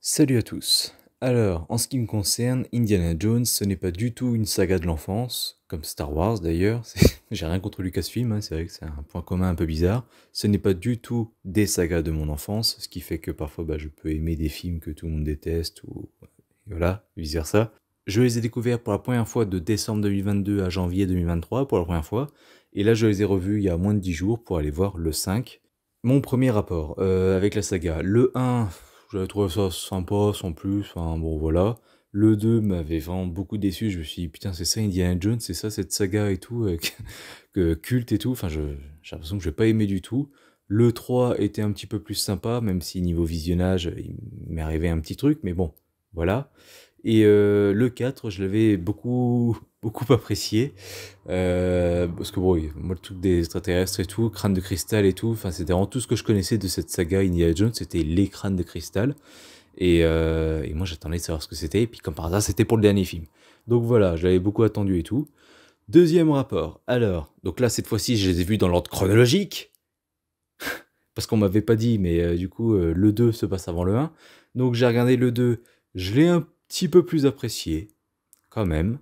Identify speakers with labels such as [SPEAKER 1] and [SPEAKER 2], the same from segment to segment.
[SPEAKER 1] Salut à tous. Alors, en ce qui me concerne, Indiana Jones, ce n'est pas du tout une saga de l'enfance, comme Star Wars d'ailleurs. J'ai rien contre Lucasfilm, hein, c'est vrai que c'est un point commun un peu bizarre. Ce n'est pas du tout des sagas de mon enfance, ce qui fait que parfois je peux aimer des films que tout le monde déteste, ou voilà, vice versa. Je les ai découverts pour la première fois de décembre 2022 à janvier 2023, pour la première fois, et là je les ai revus il y a moins de 10 jours pour aller voir le 5. Mon premier rapport avec la saga. Le 1, j'avais trouvé ça sympa, sans plus, enfin bon voilà. Le 2 m'avait vraiment beaucoup déçu, je me suis dit putain c'est ça Indiana Jones, c'est ça cette saga et tout, culte et tout, enfin j'ai l'impression que je n'ai pas aimé du tout. Le 3 était un petit peu plus sympa, même si niveau visionnage il m'est arrivé un petit truc, mais bon, voilà. Et le 4, je l'avais beaucoup, beaucoup apprécié. Parce que bon, oui, moi le truc des extraterrestres et tout, crâne de cristal et tout, enfin c'était vraiment tout ce que je connaissais de cette saga Indiana Jones, c'était les crânes de cristal. Et moi j'attendais de savoir ce que c'était, et puis comme par hasard c'était pour le dernier film. Donc voilà, je l'avais beaucoup attendu et tout. Deuxième rapport, alors, donc là cette fois-ci je les ai vus dans l'ordre chronologique, parce qu'on m'avait pas dit, mais du coup le 2 se passe avant le 1. Donc j'ai regardé le 2, je l'ai un petit peu plus apprécié, quand même.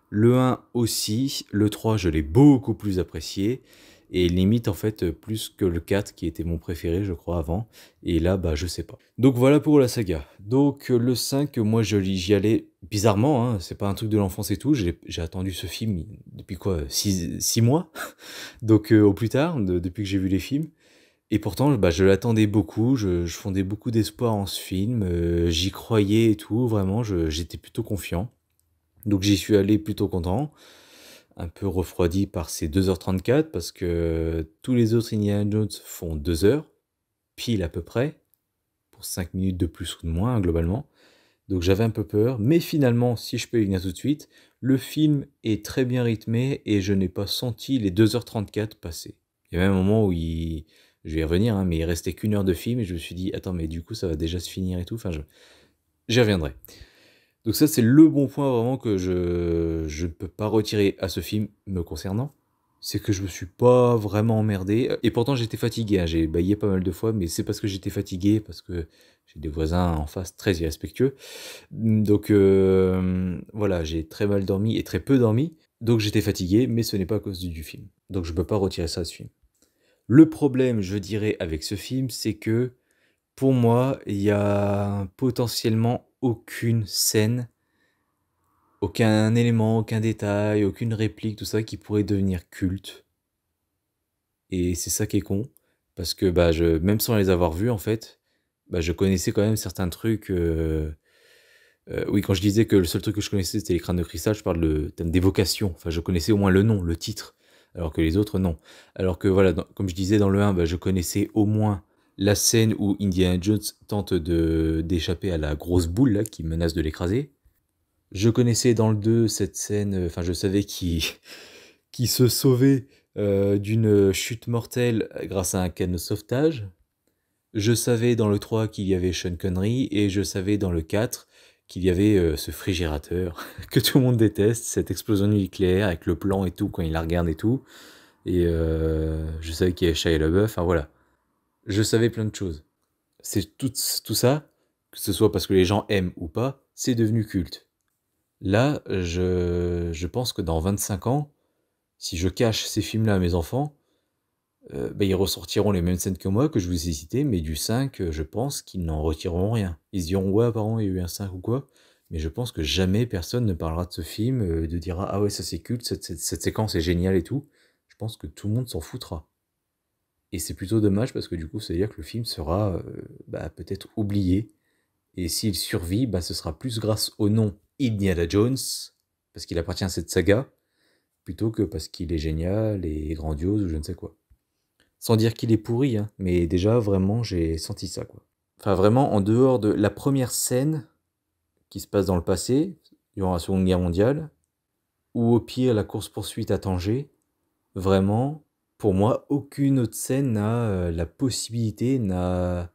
[SPEAKER 1] Le 1 aussi, le 3 je l'ai beaucoup plus apprécié, et limite en fait plus que le 4 qui était mon préféré je crois avant, et là je sais pas. Donc voilà pour la saga. Donc le 5, moi j'y allais bizarrement, hein, c'est pas un truc de l'enfance et tout, j'ai attendu ce film depuis quoi, 6 mois, donc au plus tard, depuis que j'ai vu les films, et pourtant je l'attendais beaucoup, je fondais beaucoup d'espoir en ce film, j'y croyais et tout, vraiment j'étais plutôt confiant. Donc j'y suis allé plutôt content, un peu refroidi par ces 2h34 parce que tous les autres Indiana Jones font 2 heures, pile à peu près, pour 5 minutes de plus ou de moins globalement. Donc j'avais un peu peur, mais finalement, si je peux y venir tout de suite, le film est très bien rythmé et je n'ai pas senti les 2h34 passer. Il y a même un moment où je vais y revenir, hein, mais il restait qu'une heure de film et je me suis dit, attends, mais du coup ça va déjà se finir et tout, enfin j'y reviendrai. Donc ça, c'est le bon point vraiment que je ne peux pas retirer à ce film me concernant. C'est que je me suis pas vraiment emmerdé. Et pourtant, j'étais fatigué, hein. J'ai baillé pas mal de fois, mais c'est parce que j'étais fatigué, parce que j'ai des voisins en face très irrespectueux. Donc voilà, j'ai très mal dormi et très peu dormi. Donc j'étais fatigué, mais ce n'est pas à cause du film. Donc je peux pas retirer ça à ce film. Le problème, je dirais, avec ce film, c'est que pour moi, il y a potentiellement aucune scène, aucun élément, aucun détail, aucune réplique, tout ça qui pourrait devenir culte. Et c'est ça qui est con, parce que même sans les avoir vus en fait, je connaissais quand même certains trucs. Oui, quand je disais que le seul truc que je connaissais c'était les crânes de cristal, je parle de thème d'évocation. Enfin, je connaissais au moins le nom, le titre, alors que les autres non. Alors que voilà, comme je disais dans le 1, je connaissais au moins la scène où Indiana Jones tente d'échapper à la grosse boule là, qui menace de l'écraser. Je connaissais dans le 2 cette scène, enfin je savais qui se sauvait d'une chute mortelle grâce à un canot de sauvetage. Je savais dans le 3 qu'il y avait Sean Connery, et je savais dans le 4 qu'il y avait ce frigérateur que tout le monde déteste, cette explosion nucléaire avec le plan et tout, quand il la regarde et tout. Et je savais qu'il y avait Shia LaBeouf, enfin voilà. Je savais plein de choses. C'est tout ça, que ce soit parce que les gens aiment ou pas, c'est devenu culte. Là, je pense que dans 25 ans, si je cache ces films-là à mes enfants, ils ressortiront les mêmes scènes que moi, que je vous ai citées, mais du 5, je pense qu'ils n'en retireront rien. Ils se diront, ouais, apparemment, il y a eu un 5 ou quoi, mais je pense que jamais personne ne parlera de ce film, de dira, ah ouais, ça c'est culte, cette séquence est géniale et tout. Je pense que tout le monde s'en foutra. Et c'est plutôt dommage parce que du coup, ça veut dire que le film sera peut-être oublié. Et s'il survit, ce sera plus grâce au nom Indiana Jones, parce qu'il appartient à cette saga, plutôt que parce qu'il est génial et grandiose ou je ne sais quoi. Sans dire qu'il est pourri, hein, mais déjà vraiment j'ai senti ça quoi. Enfin vraiment en dehors de la première scène qui se passe dans le passé, durant la Seconde Guerre mondiale, ou au pire la course-poursuite à Tanger, vraiment, pour moi, aucune autre scène n'a la possibilité, n'a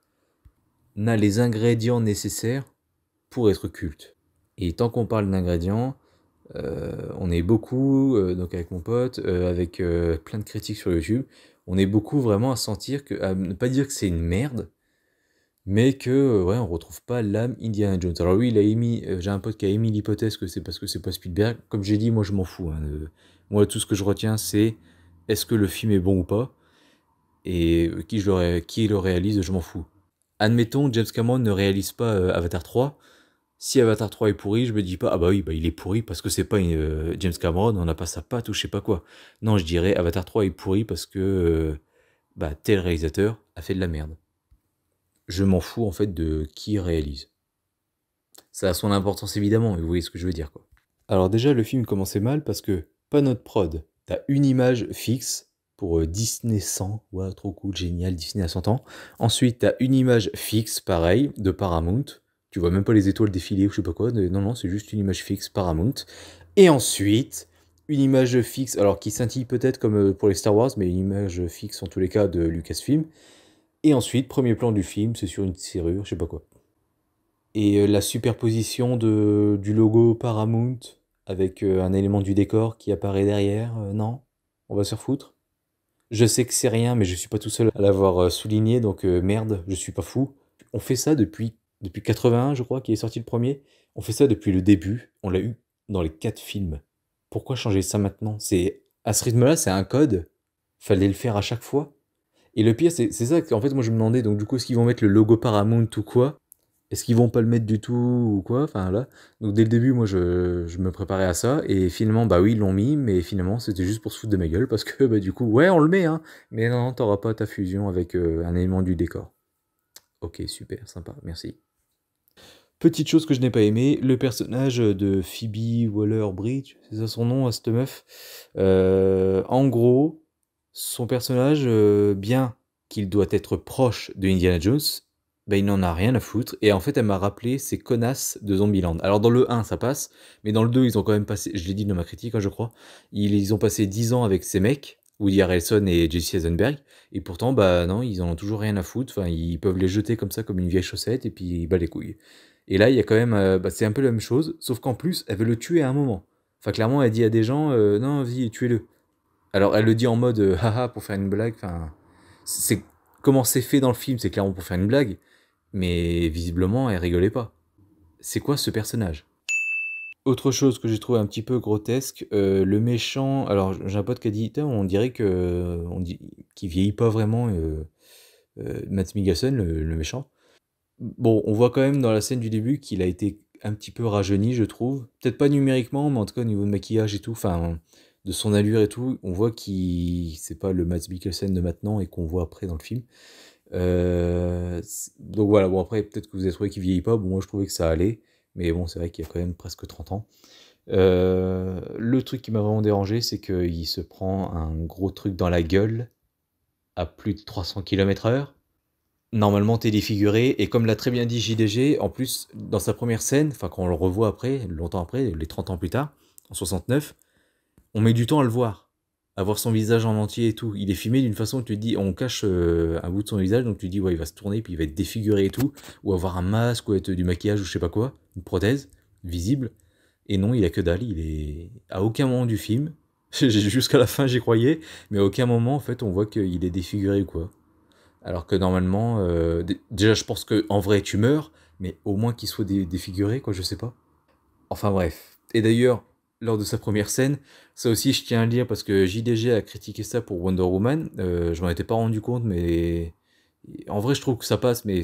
[SPEAKER 1] les ingrédients nécessaires pour être culte. Et tant qu'on parle d'ingrédients, on est beaucoup, donc avec mon pote, avec plein de critiques sur YouTube, on est beaucoup vraiment à sentir que, à ne pas dire que c'est une merde, mais que, ouais, on retrouve pas l'âme Indiana Jones. Alors lui, il a émis, j'ai un pote qui a émis l'hypothèse que c'est parce que c'est pas Spielberg. Comme j'ai dit, moi je m'en fous, hein. Moi, tout ce que je retiens, c'est est-ce que le film est bon ou pas, et qui le réalise, je m'en fous. Admettons, James Cameron ne réalise pas Avatar 3. Si Avatar 3 est pourri, je me dis pas, ah bah oui, bah il est pourri parce que c'est pas James Cameron, on n'a pas sa patte ou je sais pas quoi. Non, je dirais Avatar 3 est pourri parce que bah, tel réalisateur a fait de la merde. Je m'en fous en fait de qui réalise. Ça a son importance évidemment, mais vous voyez ce que je veux dire quoi. Alors déjà, le film commençait mal parce que pas notre prod. T'as une image fixe pour Disney 100, ouais, trop cool, génial, Disney à 100 ans. Ensuite, t'as une image fixe, pareil, de Paramount. Tu vois même pas les étoiles défiler ou je sais pas quoi. Non, non, c'est juste une image fixe Paramount. Et ensuite, une image fixe, alors qui scintille peut-être comme pour les Star Wars, mais une image fixe en tous les cas de Lucasfilm. Et ensuite, premier plan du film, c'est sur une serrure, je sais pas quoi. Et la superposition du logo Paramount avec un élément du décor qui apparaît derrière, non, on va se refoutre. Je sais que c'est rien, mais je suis pas tout seul à l'avoir souligné, donc merde, je suis pas fou. On fait ça depuis 81, je crois, qui est sorti le premier. On fait ça depuis le début. On l'a eu dans les 4 films. Pourquoi changer ça maintenant? C'est à ce rythme-là, c'est un code. Fallait le faire à chaque fois. Et le pire, c'est ça qu'en fait, moi je me demandais, donc du coup, est-ce qu'ils vont mettre le logo Paramount ou quoi? Est-ce qu'ils vont pas le mettre du tout ou quoi? Enfin là. Donc dès le début, moi je me préparais à ça. Et finalement, bah oui, ils l'ont mis, mais finalement c'était juste pour se foutre de ma gueule. Parce que bah du coup, ouais, on le met, hein. Mais non, non, t'auras pas ta fusion avec un élément du décor. Ok, super, sympa, merci. Petite chose que je n'ai pas aimé, le personnage de Phoebe Waller-Bridge, c'est ça son nom à cette meuf. En gros, son personnage, bien qu'il doit être proche de Indiana Jones, ben il n'en a rien à foutre. Et en fait, elle m'a rappelé ces connasses de Zombieland. Alors dans le 1, ça passe, mais dans le 2, ils ont quand même passé, je l'ai dit dans ma critique, hein, je crois, ils ont passé 10 ans avec ces mecs, Woody Harrelson et Jesse Eisenberg, et pourtant, bah non, ils en ont toujours rien à foutre. Enfin, ils peuvent les jeter comme ça, comme une vieille chaussette, et puis bah les couilles. Et là, il y a quand même, bah, c'est un peu la même chose, sauf qu'en plus, elle veut le tuer à un moment. Enfin, clairement, elle dit à des gens, non, vas-y, tuez-le. Alors, elle le dit en mode, haha, pour faire une blague. Enfin, c'est comment c'est fait dans le film, c'est clairement pour faire une blague, mais visiblement, elle rigolait pas. C'est quoi ce personnage? Autre chose que j'ai trouvé un petit peu grotesque, le méchant. Alors, j'ai un pote qui a dit, on dirait que, on dit, qu'il vieillit pas vraiment, Matt Mikkelsen, le méchant. Bon, on voit quand même dans la scène du début qu'il a été un petit peu rajeuni, je trouve. Peut-être pas numériquement, mais en tout cas au niveau de maquillage et tout, enfin, de son allure et tout, on voit qu'il c'est pas le Mads Mikkelsen de maintenant et qu'on voit après dans le film. Donc voilà, bon après peut-être que vous avez trouvé qu'il vieillit pas, bon moi je trouvais que ça allait, mais bon c'est vrai qu'il y a quand même presque 30 ans. Le truc qui m'a vraiment dérangé, c'est qu'il se prend un gros truc dans la gueule à plus de 300 km/h. Normalement, t'es défiguré, et comme l'a très bien dit JDG, en plus, dans sa première scène, enfin quand on le revoit après, longtemps après, les 30 ans plus tard, en 69, on met du temps à le voir son visage en entier et tout. Il est filmé d'une façon où tu te dis, on cache un bout de son visage, donc tu te dis, ouais, il va se tourner, puis il va être défiguré et tout, ou avoir un masque, ou être du maquillage, ou je sais pas quoi, une prothèse, visible. Et non, il a que dalle, il est à aucun moment du film, jusqu'à la fin j'y croyais, mais à aucun moment, en fait, on voit qu'il est défiguré ou quoi. Alors que normalement, déjà je pense que en vrai tu meurs, mais au moins qu'il soit défiguré, quoi, je sais pas. Enfin bref. Et d'ailleurs, lors de sa première scène, ça aussi je tiens à le dire parce que JDG a critiqué ça pour Wonder Woman. Je m'en étais pas rendu compte, mais en vrai je trouve que ça passe, mais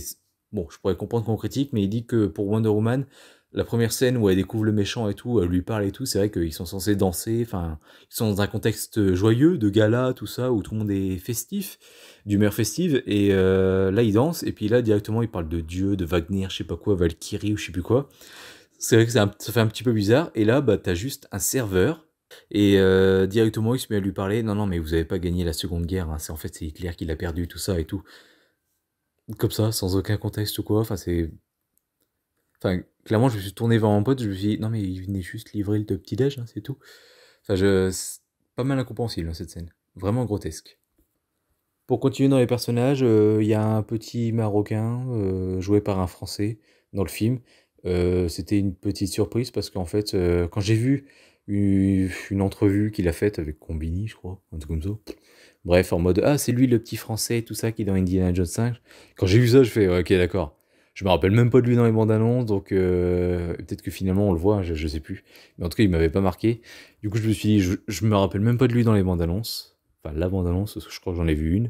[SPEAKER 1] bon, je pourrais comprendre qu'on critique, mais il dit que pour Wonder Woman, la première scène où elle découvre le méchant et tout, elle lui parle et tout, c'est vrai qu'ils sont censés danser, enfin, ils sont dans un contexte joyeux, de gala, tout ça, où tout le monde est festif, d'humeur festive, et là ils dansent, et puis là directement ils parlent de Dieu, de Wagner, je sais pas quoi, Valkyrie ou je sais plus quoi. C'est vrai que ça fait un petit peu bizarre, et là bah t'as juste un serveur, et directement il se met à lui parler, non non mais vous avez pas gagné la Seconde Guerre, hein, c'est en fait c'est Hitler qui l'a perdu, tout ça et tout. Comme ça, sans aucun contexte ou quoi, enfin c'est... Enfin, clairement, je me suis tourné vers mon pote, je me suis dit, non, mais il venait juste livrer le petit-déj, hein, c'est tout. Enfin, c'est pas mal incompréhensible, hein, cette scène. Vraiment grotesque. Pour continuer dans les personnages, il y a un petit Marocain joué par un Français dans le film. C'était une petite surprise parce qu'en fait, quand j'ai vu une entrevue qu'il a faite avec Combini, je crois, un truc comme ça, Bref, en mode ah, c'est lui le petit français, tout ça qui est dans Indiana Jones 5. Quand j'ai vu ça, je fais ouais, ok, d'accord. Je me rappelle même pas de lui dans les bandes annonces, donc peut-être que finalement on le voit, je sais plus. Mais en tout cas, il m'avait pas marqué. Du coup, je me suis dit, je me rappelle même pas de lui dans les bandes annonces. Enfin, la bande annonce, parce que je crois que j'en ai vu une.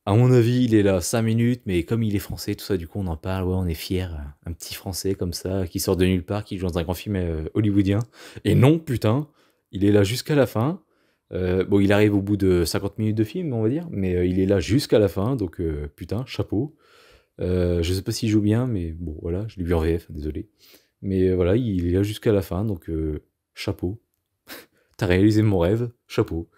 [SPEAKER 1] À mon avis, il est là 5 minutes, mais comme il est français, tout ça, du coup, on en parle, ouais, on est fiers. Un petit français comme ça, qui sort de nulle part, qui joue dans un grand film hollywoodien. Et non, putain, il est là jusqu'à la fin. Bon, il arrive au bout de 50 minutes de film, on va dire, mais il est là jusqu'à la fin, donc putain, chapeau. Je sais pas s'il joue bien, mais bon, voilà, je l'ai vu en VF, désolé. Mais voilà, il est là jusqu'à la fin, donc chapeau. T'as réalisé mon rêve, chapeau.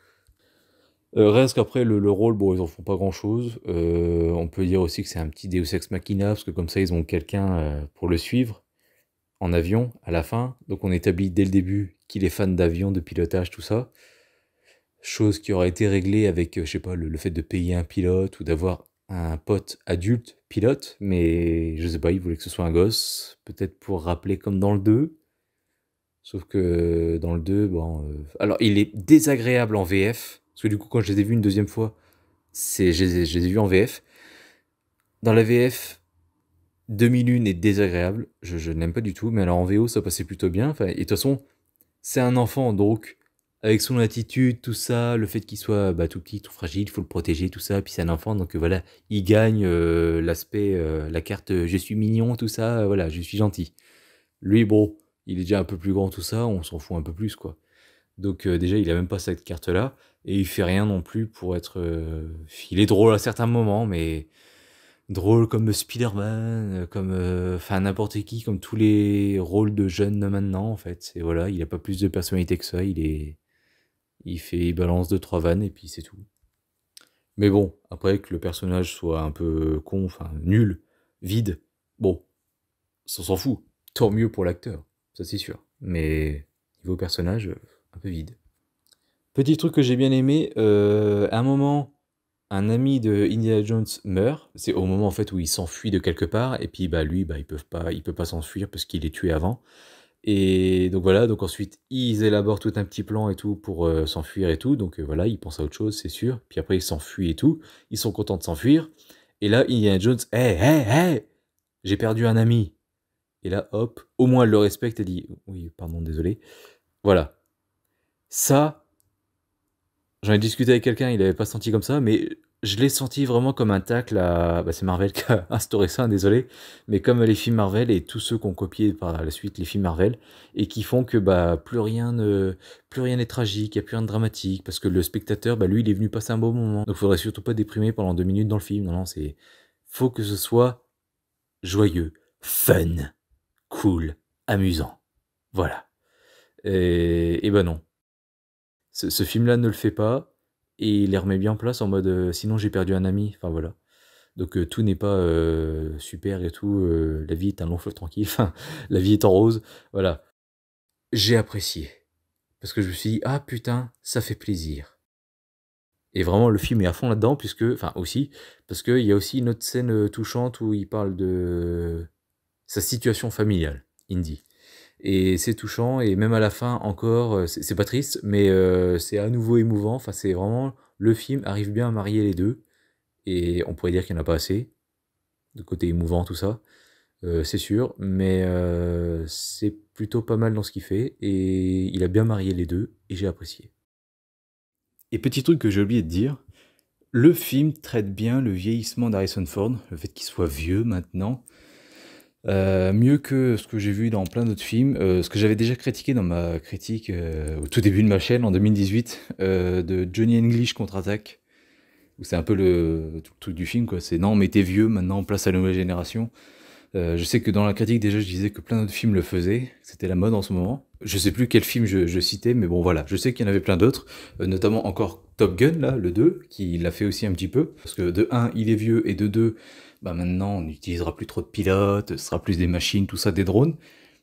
[SPEAKER 1] Reste qu'après, le rôle, bon, ils en font pas grand-chose. On peut dire aussi que c'est un petit Deus Ex Machina, parce que comme ça, ils ont quelqu'un pour le suivre en avion à la fin. Donc on établit dès le début qu'il est fan d'avion, de pilotage, tout ça. Chose qui aurait été réglée avec, je sais pas, le fait de payer un pilote ou d'avoir un pote adulte pilote, mais je sais pas, ils voulaient que ce soit un gosse, peut-être pour rappeler comme dans le 2. Sauf que dans le 2, bon... alors, il est désagréable en VF, parce que du coup, quand je les ai vus une deuxième fois, je les ai vus en VF. Dans la VF, 2001 est désagréable, je n'aime pas du tout, mais alors en VO, ça passait plutôt bien. Enfin, et de toute façon, c'est un enfant, donc avec son attitude, tout ça, le fait qu'il soit bah, tout petit, tout fragile, il faut le protéger, tout ça. Puis c'est un enfant, donc voilà, il gagne l'aspect, la carte je suis mignon, tout ça, voilà, je suis gentil. Lui, bon, il est déjà un peu plus grand, tout ça, on s'en fout un peu plus, quoi. Donc déjà, il a même pas cette carte-là, et il fait rien non plus pour être... il est drôle à certains moments, mais drôle comme Spider-Man, comme enfin n'importe qui, comme tous les rôles de jeunes de maintenant, en fait. C'est voilà, il a pas plus de personnalité que ça, il balance deux trois vannes et puis c'est tout. Mais bon, après que le personnage soit un peu con, enfin nul, vide, bon, ça s'en fout. Tant mieux pour l'acteur, ça c'est sûr. Mais niveau personnage, un peu vide. Petit truc que j'ai bien aimé, à un moment, un ami de Indiana Jones meurt. C'est au moment en fait où il s'enfuit de quelque part, et puis bah lui, bah il peut pas s'enfuir parce qu'il est tué avant. Et donc voilà, donc ensuite ils élaborent tout un petit plan et tout pour s'enfuir et tout. Donc voilà, ils pensent à autre chose, c'est sûr. Puis après ils s'enfuient et tout. Ils sont contents de s'enfuir. Et là, Indiana Jones, hé, hé, hé, j'ai perdu un ami. Et là, hop, au moins elle le respecte et dit, oui, pardon, désolé. Voilà. Ça, j'en ai discuté avec quelqu'un, il avait pas senti comme ça, mais je l'ai senti vraiment comme un tacle à... Bah, c'est Marvel qui a instauré ça, désolé, mais comme les films Marvel et tous ceux qui ont copié par la suite les films Marvel, et qui font que bah, plus rien n'est tragique, il n'y a plus rien de dramatique, parce que le spectateur, bah, lui, il est venu passer un bon moment. Donc il faudrait surtout pas déprimer pendant 2 minutes dans le film, non, non, c'est... Faut que ce soit joyeux, fun, cool, amusant. Voilà. Et bah non. Ce film-là ne le fait pas, et il les remet bien en place en mode sinon j'ai perdu un ami, enfin voilà. Donc tout n'est pas super et tout, la vie est un long fleuve tranquille, enfin la vie est en rose, voilà. J'ai apprécié, parce que je me suis dit, ah putain, ça fait plaisir. Et vraiment le film est à fond là-dedans, puisque, enfin aussi, parce qu'il y a aussi une autre scène touchante où il parle de sa situation familiale, Indy. Et c'est touchant, et même à la fin encore, c'est pas triste, mais c'est à nouveau émouvant. Enfin, c'est vraiment, le film arrive bien à marier les deux, et on pourrait dire qu'il n'y en a pas assez, de côté émouvant, tout ça, c'est sûr, mais c'est plutôt pas mal dans ce qu'il fait, et il a bien marié les deux, et j'ai apprécié. Et petit truc que j'ai oublié de dire, le film traite bien le vieillissement d'Harrison Ford, le fait qu'il soit vieux maintenant. Mieux que ce que j'ai vu dans plein d'autres films, ce que j'avais déjà critiqué dans ma critique au tout début de ma chaîne en 2018 de Johnny English contre-attaque, où c'est un peu tout le truc du film, quoi. C'est non, mais t'es vieux, maintenant place à la nouvelle génération. Je sais que dans la critique déjà je disais que plein d'autres films le faisaient, c'était la mode en ce moment. Je sais plus quel film je citais, mais bon voilà, je sais qu'il y en avait plein d'autres, notamment encore Top Gun, là, le 2, qui l'a fait aussi un petit peu, parce que de un il est vieux, et de 2 bah maintenant on n'utilisera plus trop de pilotes, ce sera plus des machines, tout ça, des drones.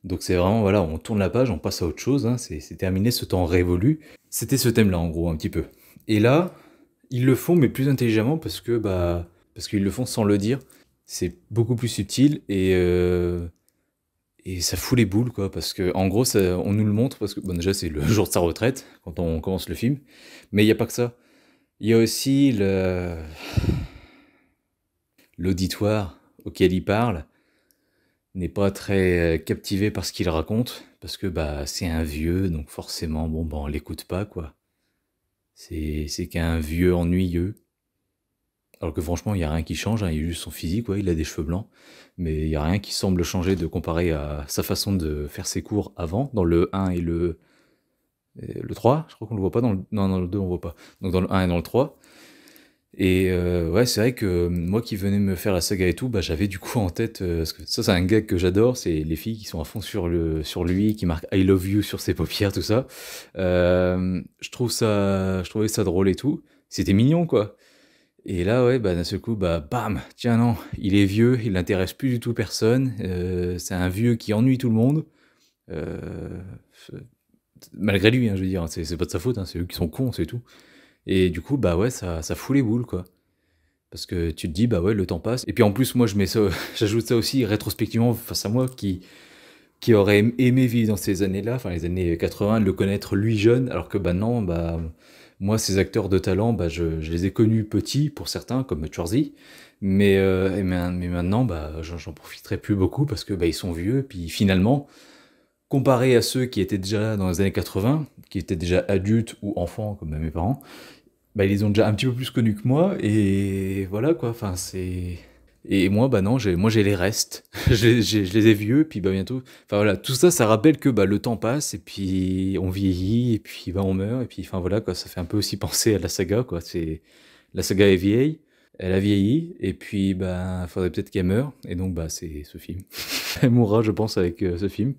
[SPEAKER 1] Donc c'est vraiment, voilà, on tourne la page, on passe à autre chose, hein, c'est terminé, ce temps révolu. C'était ce thème-là en gros, un petit peu. Et là, ils le font, mais plus intelligemment, parce qu'ils le font sans le dire. C'est beaucoup plus subtil, et ça fout les boules, quoi, parce que en gros, on nous le montre, parce que bon, déjà c'est le jour de sa retraite, quand on commence le film, mais il n'y a pas que ça. Il y a aussi l'auditoire auquel il parle n'est pas très captivé par ce qu'il raconte, parce que bah c'est un vieux, donc forcément, bon, bah on l'écoute pas, quoi. C'est qu'un vieux ennuyeux. Alors que franchement, il y a rien qui change, hein, il y a juste son physique, ouais, il a des cheveux blancs, mais il y a rien qui semble changer de comparé à sa façon de faire ses cours avant, dans le 1 et le 3, je crois qu'on le voit pas non, dans le 2 on voit pas. Donc dans le 1 et dans le 3. Et ouais, c'est vrai que moi qui venais me faire la saga et tout, bah j'avais du coup en tête, parce que ça c'est un gag que j'adore, c'est les filles qui sont à fond sur lui, qui marquent I love you sur ses paupières, tout ça. Je trouvais ça drôle et tout. C'était mignon quoi. Et là, ouais, bah d'un seul coup, bah bam, tiens non, il est vieux, il n'intéresse plus du tout personne. C'est un vieux qui ennuie tout le monde. Euh, Malgré lui, hein, je veux dire, c'est pas de sa faute, hein, c'est eux qui sont cons, c'est tout. Et du coup, bah ouais, ça fout les boules, quoi. Parce que tu te dis, bah ouais, le temps passe. Et puis en plus, moi, je mets ça, j'ajoute ça aussi rétrospectivement face à moi qui aurait aimé vivre dans ces années-là, enfin les années 80, le connaître lui jeune, alors que bah non, bah moi, ces acteurs de talent, bah je les ai connus petits pour certains, comme Schwarzy, mais maintenant, bah j'en profiterai plus beaucoup parce que bah ils sont vieux, puis finalement, comparé à ceux qui étaient déjà là dans les années 80, qui étaient déjà adultes ou enfants, comme mes parents, bah, ils les ont déjà un petit peu plus connus que moi, et voilà quoi, enfin c'est... Et moi, bah non, moi j'ai les restes, je les ai vieux, puis bah bientôt... Enfin voilà, tout ça, ça rappelle que bah, le temps passe, et puis on vieillit, et puis bah on meurt, et puis enfin voilà quoi, ça fait un peu aussi penser à la saga quoi, c'est... La saga est vieille, elle a vieilli, et puis bah faudrait peut-être qu'elle meure, et donc bah c'est ce film. Elle mourra je pense avec ce film,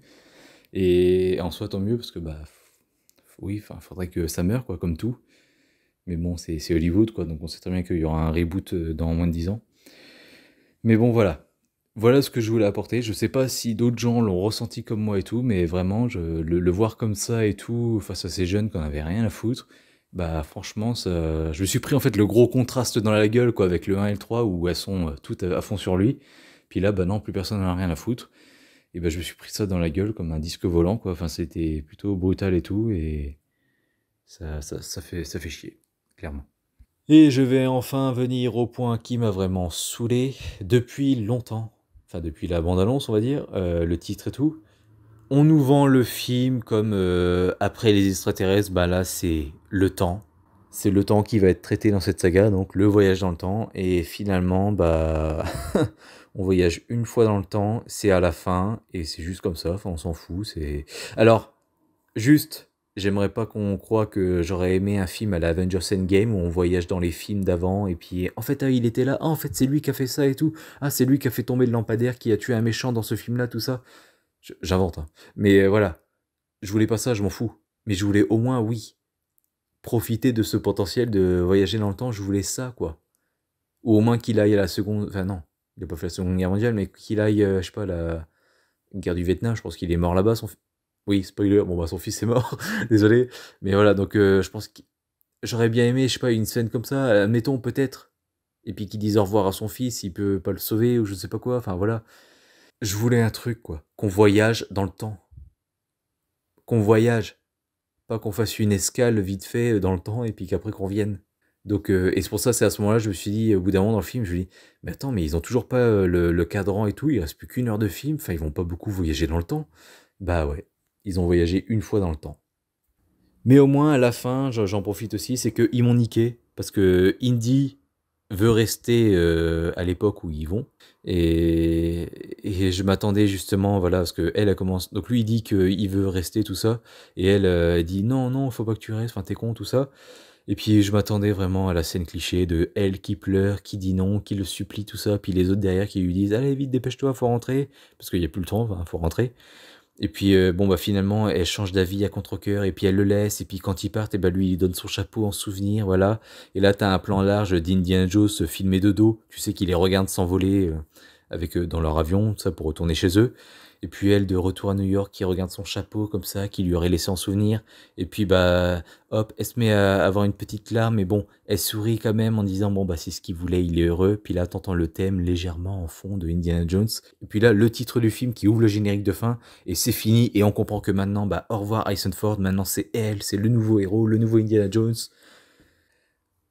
[SPEAKER 1] et en soi tant mieux, parce que bah... Oui, enfin faudrait que ça meure quoi, comme tout. Mais bon, c'est Hollywood, quoi, donc on sait très bien qu'il y aura un reboot dans moins de 10 ans. Mais bon, voilà. Voilà ce que je voulais apporter. Je sais pas si d'autres gens l'ont ressenti comme moi et tout, mais vraiment, le voir comme ça et tout, face à ces jeunes qui en avaient rien à foutre, bah franchement, je me suis pris en fait le gros contraste dans la gueule, quoi, avec le 1 et le 3, où elles sont toutes à fond sur lui. Puis là, bah non, plus personne n'en a rien à foutre. Et bah je me suis pris ça dans la gueule comme un disque volant, quoi. Enfin, c'était plutôt brutal et tout, et ça fait chier, clairement. Et je vais enfin venir au point qui m'a vraiment saoulé depuis longtemps. Enfin, depuis la bande-annonce, on va dire, le titre et tout. On nous vend le film comme après les extraterrestres, bah là c'est le temps. C'est le temps qui va être traité dans cette saga, donc le voyage dans le temps. Et finalement, bah on voyage une fois dans le temps, c'est à la fin, et c'est juste comme ça, enfin on s'en fout. Alors, juste, j'aimerais pas qu'on croie que j'aurais aimé un film à la Avengers Endgame où on voyage dans les films d'avant et puis en fait ah, il était là, ah, en fait c'est lui qui a fait ça et tout, ah c'est lui qui a fait tomber le lampadaire, qui a tué un méchant dans ce film-là, tout ça. J'invente, hein. Mais voilà, je voulais pas ça, je m'en fous. Mais je voulais au moins, oui, profiter de ce potentiel de voyager dans le temps, je voulais ça quoi. Ou au moins qu'il aille à la seconde, enfin non, il a pas fait la seconde guerre mondiale, mais qu'il aille, je sais pas, la guerre du Vietnam, je pense qu'il est mort là-bas, oui, spoiler, bon bah son fils est mort, désolé. Mais voilà, donc je pense que j'aurais bien aimé, je sais pas, une scène comme ça, admettons peut-être. Et puis qu'il dise au revoir à son fils, il peut pas le sauver ou je sais pas quoi, enfin voilà. Je voulais un truc quoi, qu'on voyage dans le temps. Qu'on voyage, pas qu'on fasse une escale vite fait dans le temps et puis qu'après qu'on vienne. Donc, et c'est pour ça, c'est à ce moment-là, je me suis dit, au bout d'un moment dans le film, je me dis, mais attends, mais ils ont toujours pas le cadran et tout, il reste plus qu'une heure de film, enfin ils vont pas beaucoup voyager dans le temps. Bah ouais, ils ont voyagé une fois dans le temps. Mais au moins, à la fin, j'en profite aussi, c'est qu'ils m'ont niqué. Parce que Indy veut rester à l'époque où ils vont. Et je m'attendais justement, voilà, parce que elle commence. Donc lui, il dit qu'il veut rester, tout ça. Et elle, elle dit non, non, faut pas que tu restes, enfin, t'es con, tout ça. Et puis je m'attendais vraiment à la scène cliché de elle qui pleure, qui dit non, qui le supplie, tout ça. Puis les autres derrière qui lui disent allez, vite, dépêche-toi, faut rentrer. Parce qu'il n'y a plus le temps, enfin, faut rentrer. Et puis bon bah finalement elle change d'avis à contre-cœur et puis elle le laisse et puis quand ils partent et bah lui il donne son chapeau en souvenir, voilà. Et là t'as un plan large d'Indiana Jones filmé de dos, tu sais qu'il les regarde s'envoler avec dans leur avion, ça pour retourner chez eux. Et puis elle de retour à New York qui regarde son chapeau comme ça, qui lui aurait laissé en souvenir. Et puis bah hop, elle se met à avoir une petite larme, mais bon, elle sourit quand même en disant bon bah c'est ce qu'il voulait, il est heureux. Puis là t'entends le thème légèrement en fond de Indiana Jones. Et puis là le titre du film qui ouvre le générique de fin et c'est fini et on comprend que maintenant bah au revoir Harrison Ford, maintenant c'est elle, c'est le nouveau héros, le nouveau Indiana Jones.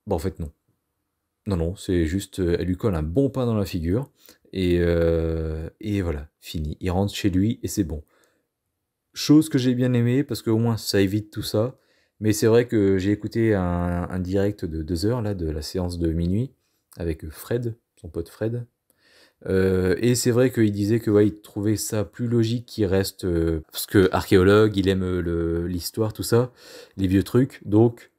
[SPEAKER 1] Bah en fait non. Non, non, c'est juste, elle lui colle un bon pain dans la figure et voilà, fini. Il rentre chez lui et c'est bon. Chose que j'ai bien aimée parce qu'au moins ça évite tout ça. Mais c'est vrai que j'ai écouté un direct de 2 heures là, de la séance de minuit avec Fred, son pote Fred. Et c'est vrai qu'il disait que ouais, il trouvait ça plus logique qu'il reste parce que archéologue, il aime l'histoire, tout ça, les vieux trucs. Donc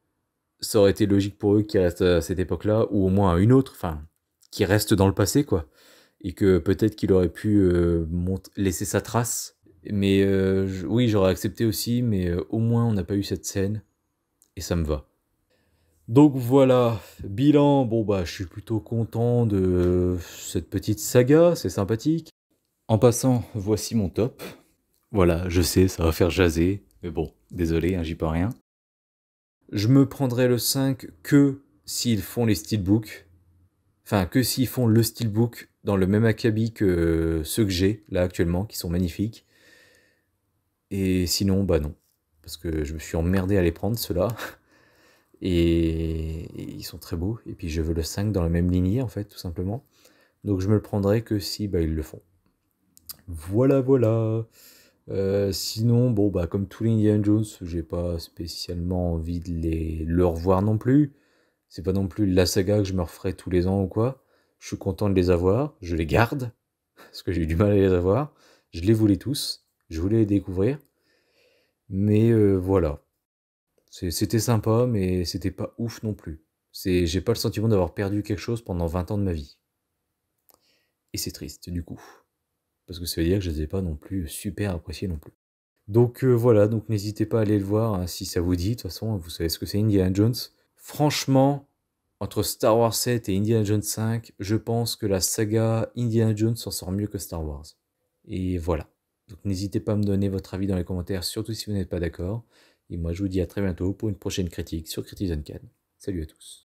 [SPEAKER 1] ça aurait été logique pour eux qu'ils restent à cette époque-là, ou au moins à une autre, enfin, qui reste dans le passé, quoi. Et que peut-être qu'il aurait pu laisser sa trace. Mais oui, j'aurais accepté aussi, mais au moins on n'a pas eu cette scène, et ça me va. Donc voilà, bilan, bon bah je suis plutôt content de cette petite saga, c'est sympathique. En passant, voici mon top. Voilà, je sais, ça va faire jaser, mais bon, désolé, hein, j'y peux rien. Je me prendrai le 5 que s'ils font les steelbooks. Enfin, que s'ils font le steelbook dans le même acabit que ceux que j'ai là actuellement, qui sont magnifiques. Et sinon, bah non. Parce que je me suis emmerdé à les prendre, ceux-là. Et ils sont très beaux. Et puis je veux le 5 dans la même lignée, en fait, tout simplement. Donc je me le prendrai que si bah, ils le font. Voilà, voilà. Sinon, bon, bah, comme tous les Indiana Jones, j'ai pas spécialement envie de le revoir non plus. C'est pas non plus la saga que je me referai tous les ans ou quoi. Je suis content de les avoir, je les garde, parce que j'ai eu du mal à les avoir. Je les voulais tous, je voulais les découvrir. Mais voilà. C'était sympa, mais c'était pas ouf non plus. J'ai pas le sentiment d'avoir perdu quelque chose pendant 20 ans de ma vie. Et c'est triste, du coup. Parce que ça veut dire que je les ai pas non plus super appréciés non plus. Donc voilà, donc n'hésitez pas à aller le voir hein, si ça vous dit. De toute façon, vous savez ce que c'est Indiana Jones. Franchement, entre Star Wars 7 et Indiana Jones 5, je pense que la saga Indiana Jones s'en sort mieux que Star Wars. Et voilà. Donc n'hésitez pas à me donner votre avis dans les commentaires, surtout si vous n'êtes pas d'accord. Et moi je vous dis à très bientôt pour une prochaine critique sur Critizen Can. Salut à tous.